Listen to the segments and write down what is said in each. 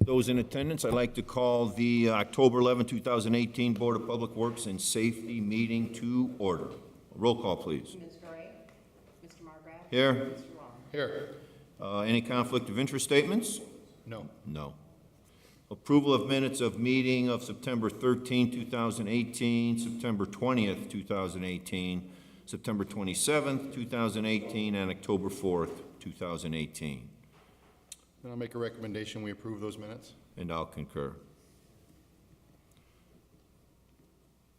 Those in attendance, I'd like to call the October 11, 2018 Board of Public Works and Safety meeting to order. Roll call, please. Ms. Gray? Mr. Margraff? Here. Mr. Long? Here. Any conflict of interest statements? No. No. Approval of minutes of meeting of September 13, 2018, September 20th, 2018, September 27th, 2018, and October 4th, 2018. Then I'll make a recommendation, we approve those minutes. And I'll concur.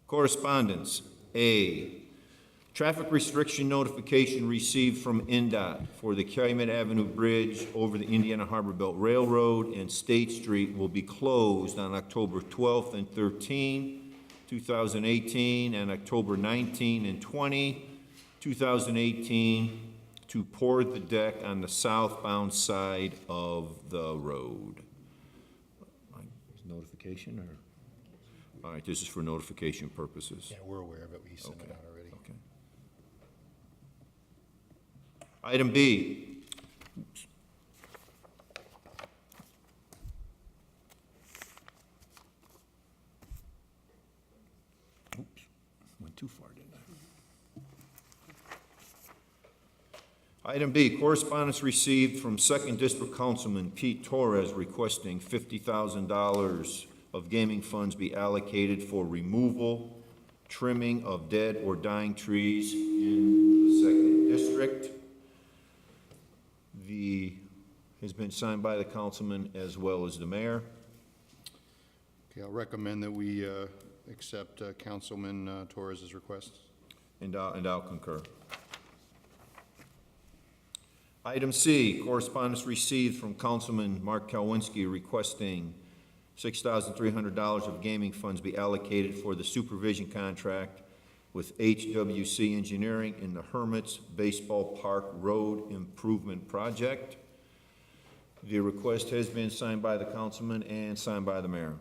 Correspondence. A, traffic restriction notification received from NDOT for the Calumet Avenue Bridge over the Indiana Harbor Belt Railroad and State Street will be closed on October 12th and 13, 2018, and October 19 and 20, 2018, to pour the deck on the southbound side of the road. Notification or? All right, this is for notification purposes. Yeah, we're aware of it, we sent it out already. Okay. Item B. Oops. Oops, went too far, didn't I? Item B, correspondence received from 2nd District Councilman Pete Torres requesting $50,000 of gaming funds be allocated for removal, trimming of dead or dying trees in the 2nd District. Has been signed by the councilman as well as the mayor. Okay, I'll recommend that we accept Councilman Torres's request. And I'll concur. Item C, correspondence received from Councilman Mark Kalwinski requesting $6,300 of gaming funds be allocated for the supervision contract with HWC Engineering in the Hermits Baseball Park Road Improvement Project. The request has been signed by the councilman and signed by the mayor.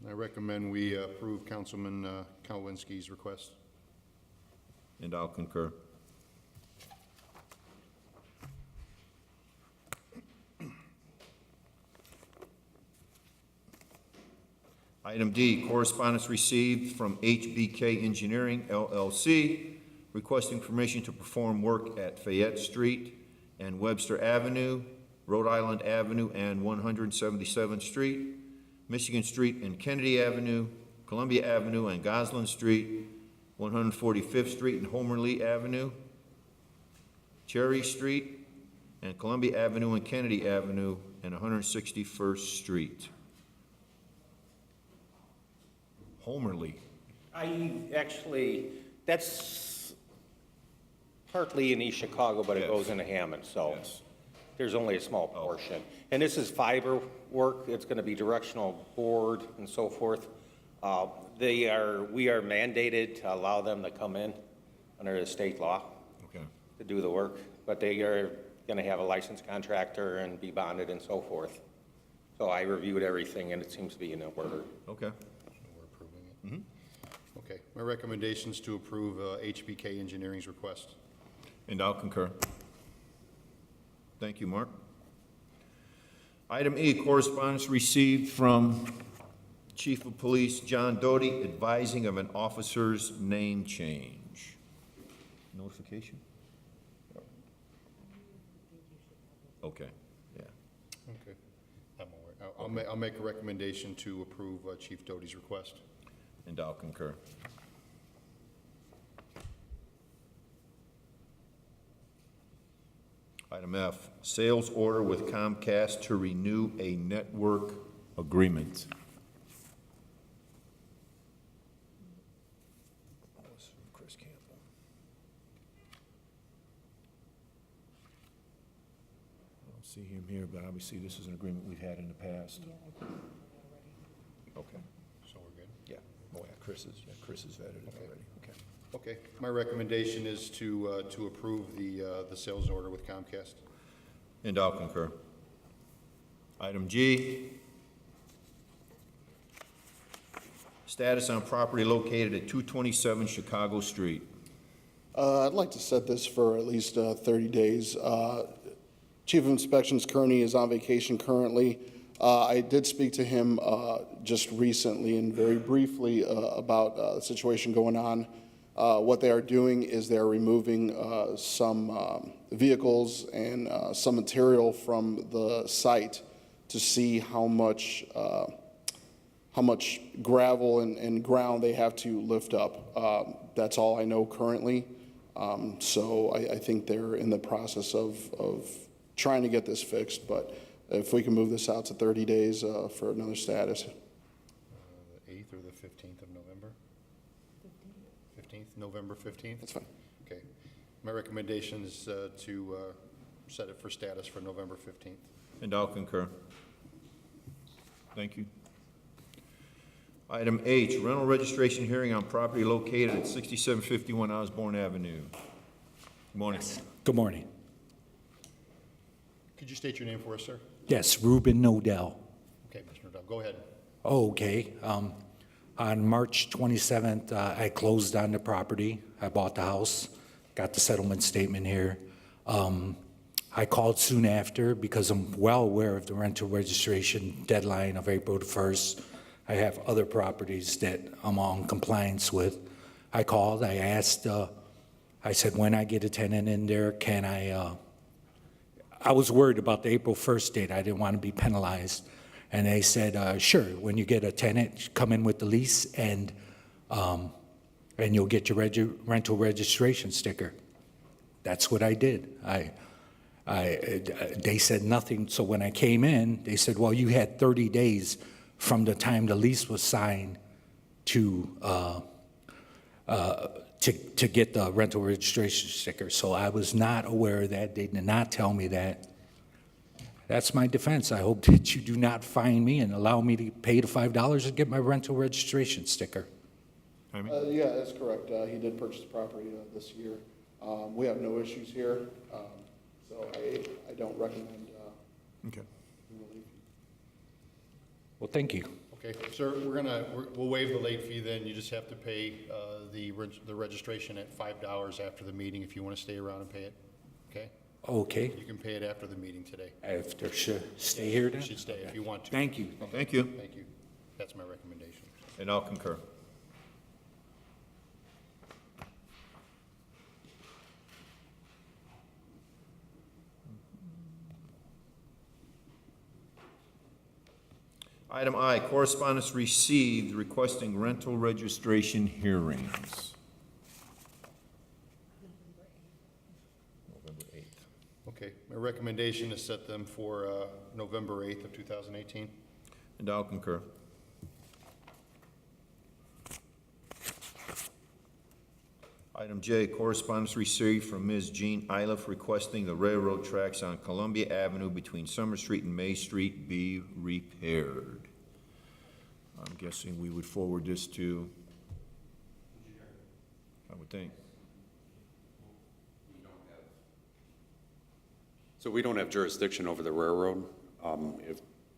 I recommend we approve Councilman Kalwinski's request. And I'll concur. Item D, correspondence received from HBK Engineering LLC requesting permission to perform work at Fayette Street and Webster Avenue, Rhode Island Avenue and 177th Street, Michigan Street and Kennedy Avenue, Columbia Avenue and Goslin Street, 145th Street and Homer Lee Avenue, Cherry Street and Columbia Avenue and Kennedy Avenue, and 161st Street. Homer Lee. That's partly in East Chicago, but Yes. it goes into Hammond, so Yes. there's only a small portion. And this is fiber work, it's gonna be directional board and so forth. We are mandated to allow them to come in under the state law Okay. to do the work, but they are gonna have a licensed contractor and be bonded and so forth. So I reviewed everything and it seems to be in order. Okay. We're approving it. Okay, my recommendation is to approve HBK Engineering's request. And I'll concur. Thank you, Mark. Item E, correspondence received from Chief of Police John Doty advising of an officer's name change. Notification? Okay, yeah. Okay. I'm aware. I'll make a recommendation to approve Chief Doty's request. And I'll concur. Item F, sales order with Comcast to renew a network agreement. That was from Chris Campbell. I don't see him here, but obviously this is an agreement we've had in the past. Okay. So we're good? Yeah. Oh, yeah, Chris has vetted it already. Okay. Okay, my recommendation is to approve the sales order with Comcast. And I'll concur. Item G, status on property located at 227 Chicago Street. I'd like to set this for at least 30 days. Chief of Inspections Kearney is on vacation currently. I did speak to him just recently and very briefly about the situation going on. What they are doing is they're removing some vehicles and some material from the site to see how much gravel and ground they have to lift up. That's all I know currently. So I think they're in the process of trying to get this fixed, but if we can move this out to 30 days for another status. The 8th or the 15th of November? 15th, November 15th? That's fine. Okay. My recommendation is to set it for status for November 15th. And I'll concur. Thank you. Item H, rental registration hearing on property located at 6751 Osborne Avenue. Good morning. Good morning. Could you state your name for us, sir? Yes, Ruben Nodell. Okay, Mr. Nodell, go ahead. Okay. On March 27th, I closed on the property. I bought the house, got the settlement statement here. I called soon after because I'm well aware of the rental registration deadline of April the 1st. I have other properties that I'm on compliance with. I called, I asked, I said, when I get a tenant in there, can I was worried about the April 1st date. I didn't want to be penalized. And they said, sure, when you get a tenant, come in with the lease and you'll get your rental registration sticker. That's what I did. They said nothing. So when I came in, they said, well, you had 30 days from the time the lease was signed to get the rental registration sticker. So I was not aware of that. They did not tell me that. That's my defense. I hope that you do not fine me and allow me to pay the $5 to get my rental registration sticker. Yeah, that's correct. He did purchase the property this year. We have no issues here, so I don't recommend. Okay. Well, thank you. Okay, sir, we'll waive the late fee then. You just have to pay the registration at $5 after the meeting if you want to stay around and pay it, okay? Okay. You can pay it after the meeting today. I have to stay here You then? should stay if you want to. Thank you. Thank you. Thank you. That's my recommendation. And I'll concur. Item I, correspondence received requesting rental registration hearings. November 8th. Okay, my recommendation is set them for November 8th of 2018. And I'll concur. Item J, correspondence received from Ms. Jean Iliff requesting the railroad tracks on Columbia Avenue between Summer Street and May Street be repaired. I'm guessing we would forward this to, I would think. So we don't have jurisdiction over the railroad.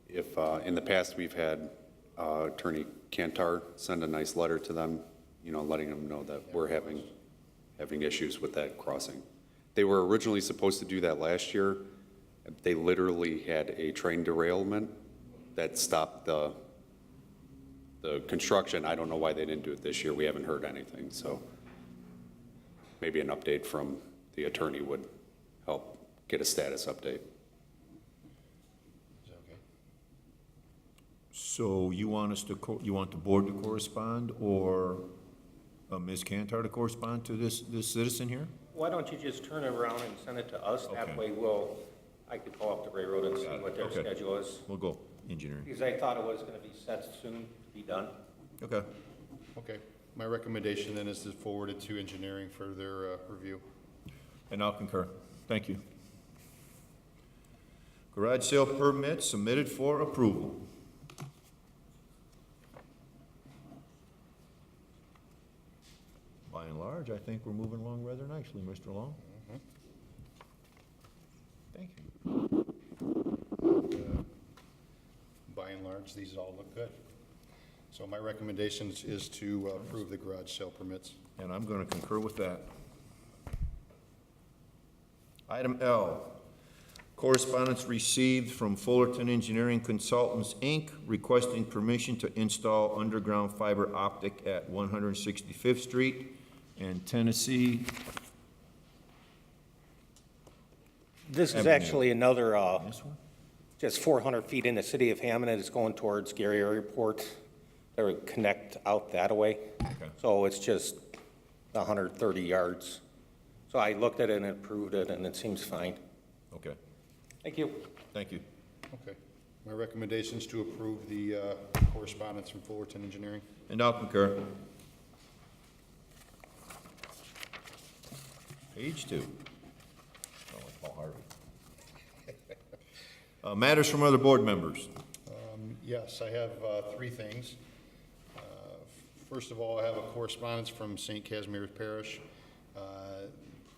If in the past we've had Attorney Cantar send a nice letter to them, you know, letting them know that we're having issues with that crossing. They were originally supposed to do that last year. They literally had a train derailment that stopped the construction. I don't know why they didn't do it this year. We haven't heard anything, so maybe an update from the attorney would help get a status update. Is that okay? So you want us to, you want the board to correspond or Ms. Cantar to correspond to this citizen here? Why don't you just turn it around and send it to us? That Okay. way I could call up the railroad and see what their Okay. schedule is. We'll go engineering. Because I thought it was gonna be set soon to be done. Okay. Okay, my recommendation then is to forward it to engineering for their review. And I'll concur. Thank you. Garage sale permit submitted for approval. By and large, I think we're moving along rather nicely, Mr. Long. Thank you. By and large, these all look good. So my recommendation is to approve the garage sale permits. And I'm going to concur with that. Item L, Correspondence received from Fullerton Engineering Consultants, Inc., requesting permission to install underground fiber optic at 165th Street and Tennessee. This is Avenue. actually another, This one? just 400 feet in the city of Hammond, and it's going towards Gary Airport. They would connect out that way. Okay. So it's just 130 yards. So I looked at it and approved it, and it seems fine. Okay, Thank you. thank you. Okay. My recommendation is to approve the correspondence from Fullerton Engineering. And I'll concur. Page 2. Oh, like Paul Harvey. Matters from other board members. Yes, I have three things. First of all, I have a correspondence from St. Casimir Parish.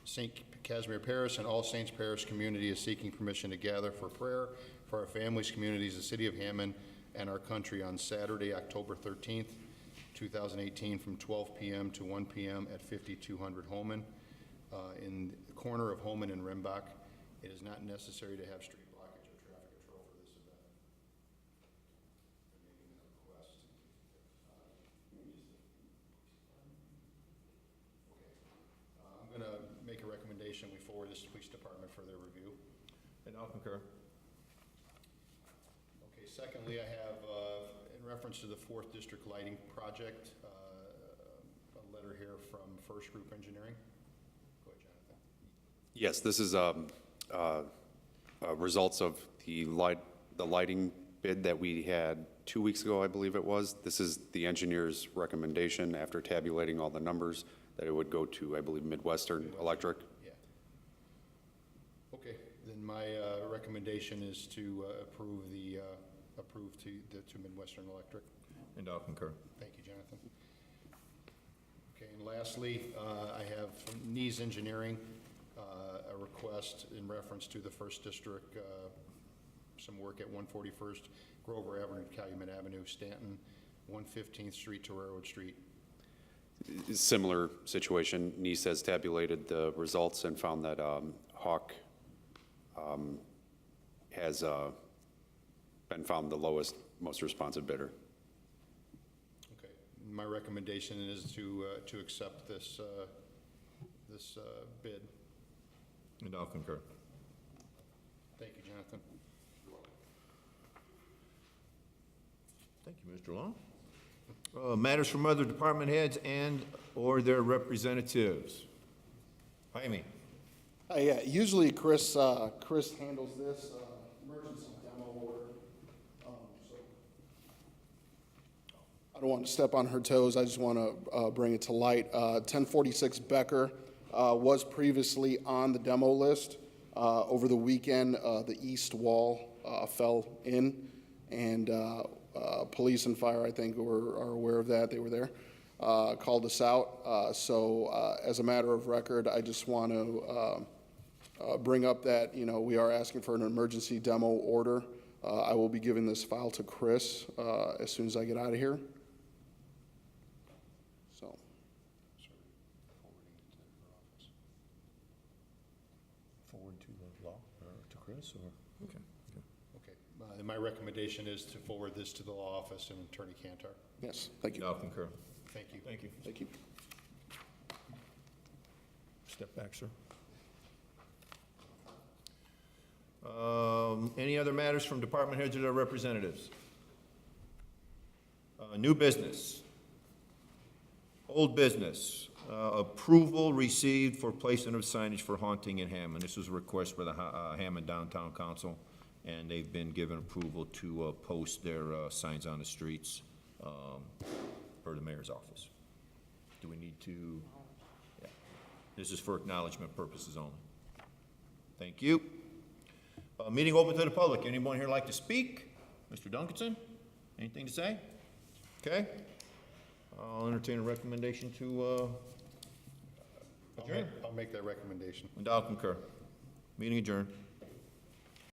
St. Casimir Parish and All Saints Parish community is seeking permission to gather for prayer for our families, communities, the city of Hammond, and our country on Saturday, October 13th, 2018, from 12 p.m. to 1 p.m. at 5200 Holman, in the corner of Holman and Rimbach. It is not necessary to have street blockage or traffic control for this event. I'm going to make a recommendation. We forward this to the police department for their review. And I'll concur. Okay, secondly, I have, in reference to the 4th District Lighting Project, a letter here from First Group Engineering. Go ahead, Jonathan. Yes, this is results of the lighting bid that we had 2 weeks ago, I believe it was. This is the engineer's recommendation after tabulating all the numbers, that it would go to, I believe, Midwestern Electric. Yeah. Okay, then my recommendation is to approve to Midwestern Electric. And I'll concur. Thank you, Jonathan. Okay, and lastly, I have from Nees Engineering, a request in reference to the 1st District, some work at 141st Grover Avenue, Calumet Avenue, Stanton, 115th Street to Railroad Street. Similar situation. NICE has tabulated the results and found that Hawk has been found the lowest, most responsive bidder. Okay, my recommendation is to accept this bid. And I'll concur. Thank you, Jonathan. Thank you, Mr. Long. Matters from other department heads and/or their representatives. Jaime. Yeah, usually Chris handles this emergency demo order. So I don't want to step on her toes. I just want to bring it to light. 1046 Becker was previously on the demo list. Over the weekend, the east wall fell in, and police and fire, I think, are aware of that. They were there, called us out. So as a matter of record, I just want to bring up that, we are asking for an emergency demo order. I will be giving this file to Chris as soon as I get out of here. So. Forward to the law, or to Chris, or? Okay. Okay, and my recommendation is to forward this to the law office and Attorney Cantor. Yes, thank And you. I'll concur. Thank you. Thank you. Thank you. Step back, sir. Any other matters from department heads or their representatives? New business. Old business. Approval received for placement of signage for haunting in Hammond. This was a request by the Hammond Downtown Council, and they've been given approval to post their signs on the streets per the mayor's office. Do we need to? Yeah. This is for acknowledgement purposes only. Thank you. Meeting open to the public. Anyone here like to speak? Mr. Duncanson, anything to say? Okay. I'll entertain a recommendation to adjourn. I'll make that recommendation. And I'll concur. Meeting adjourned.